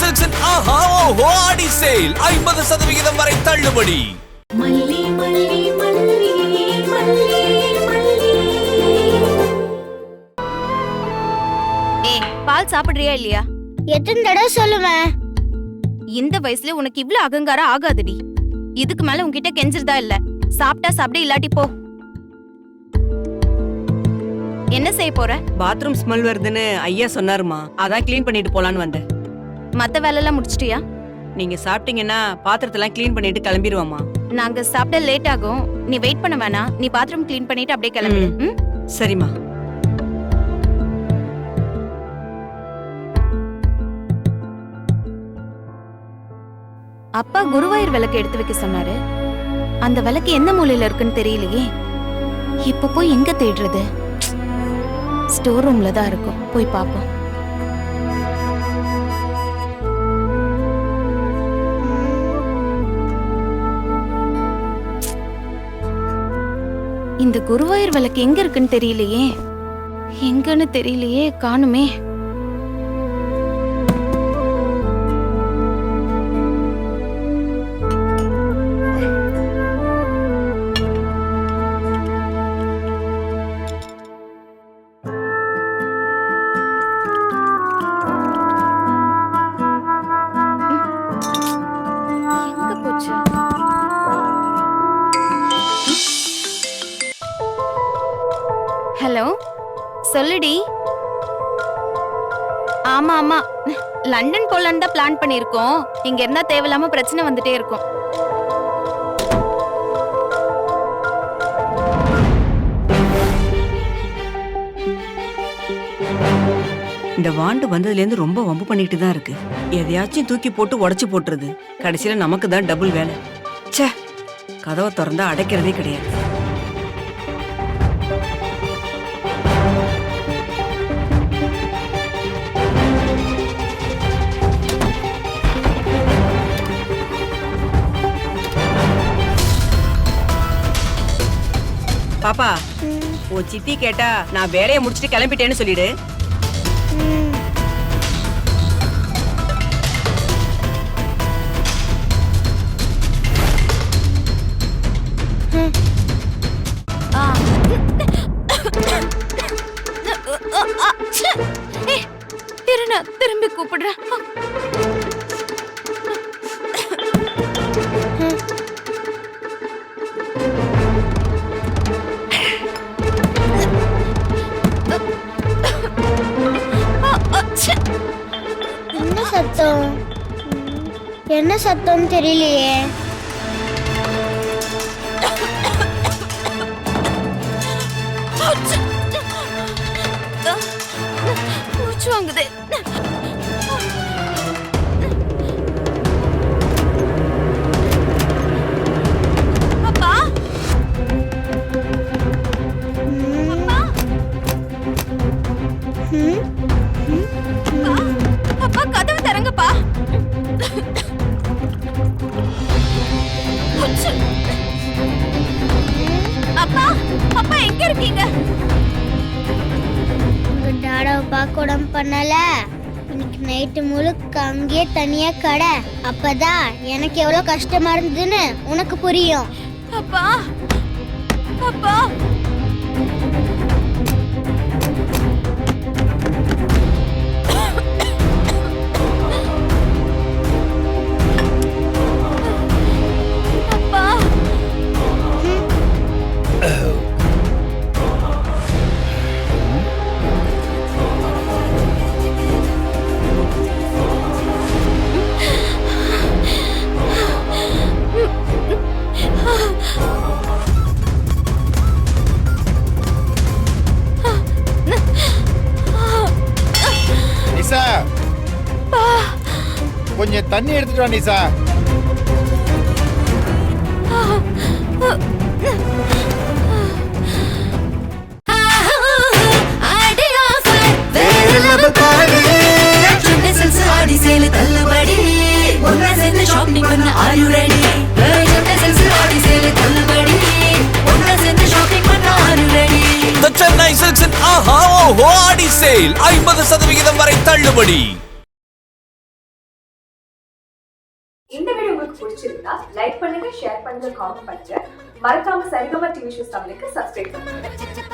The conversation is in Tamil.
சில்க்ஸின் ஆஹா ஓஹோ ஆடி சேல் 50% வரை தள்ளுபடி. பால் சாப்பிடுறியா இல்லையா? எத்தனை தடவை சொல்லுவேன்? இந்த வயசுல உனக்கு இவ்ளோ அகங்காரம் ஆகாதுடி. இதுக்கு மேல உன்கிட்ட கெஞ்சிருதா இல்ல. சாப்பிட்டா சாப்பிடு, இல்லாட்டி போ. என்ன செய்ய போற? பாத்ரூம் ஸ்மெல் வருதுன்னு ஐயா சொன்னாருமா, அதான் க்ளீன் பண்ணிட்டு போலான்னு வந்தேன். மத்த வேலை எல்லாம் முடிச்சிட்டியா? நீங்க சாப்பிட்டீங்கன்னா பாத்திரத்தெல்லாம் க்ளீன் பண்ணிட்டு கிளம்பிடுவாமா. நாங்க சாப்பிட லேட் ஆகும், நீ வெயிட் பண்ண வேணாம். நீ பாத்ரூம் க்ளீன் பண்ணிட்டு அப்படியே கிளம்பிடு. சரிம்மா. அப்பா குருவாயூர் விளக்கு எடுத்து வைக்க சொன்னாரு. அந்த விளக்கு எந்த மூலையில இருக்குன்னு தெரியலையே. இப்ப போய் எங்க தேடுறது? ஸ்டோர் ரூம்ல தான் இருக்கும், போய் பாப்போம். இந்த குருவாயூர் விளக்கு எங்க இருக்குன்னு தெரியலையே. எங்கன்னு தெரியலையே, காணுமே. ஹலோ, சொல்லுடி. ஆமா ஆமா, லண்டன் போலான்னு தான் பிளான் பண்ணிருக்கோம். இங்க இருந்தா தேவையில்லாம பிரச்சனை வந்துட்டே இருக்கும். இந்த வாண்டு வந்ததுல இருந்து ரொம்ப வம்பு பண்ணிட்டு தான் இருக்கு. எதையாச்சும் தூக்கி போட்டு உடைச்சு போட்டுருது. கடைசியில நமக்கு தான் டபுள் வேலை. ச்சே, கதவை திறந்தா அடைக்கிறதே கிடையாது. பாப்பா, ஓ சித்தி கேட்டா நான் வேலையை முடிச்சிட்டு கிளம்பிட்டேன்னு சொல்லிடு. திரும்பி கூப்பிடுறேன். என்ன சத்தம்? என்ன சத்தம் தெரியலையே. மூச்சு வாங்குது. அப்பா, அப்பா கதவு தரங்கப்பா. அப்பா, அப்பா எங்க இருக்கீங்க? உங்க டாடாவை பார்க்க உடம்பு பண்ணல. இன்னைக்கு நைட்டு முழுக்க அங்கேயே தனியா கடை. அப்பதான் எனக்கு எவ்வளவு கஷ்டமா இருந்ததுன்னு உனக்கு புரியும். அப்பா, அப்பா. கொஞ்சம் தண்ணி எடுத்துட்டு வா நிசா. சென்னை சில்க்ஸின் ஆஹா ஓஹோ ஆடி சேல் 50% வரை தள்ளுபடி. இந்த வீடியோ உங்களுக்கு பிடிச்சிருந்தா லைக் பண்ணுங்க, ஷேர் பண்ணுங்க, காமெண்ட் பண்ணுங்க. மறக்காம சரிகமா டிவி ஷோஸ் தமிழுக்கு சப்ஸ்கிரைப் பண்ணுங்க.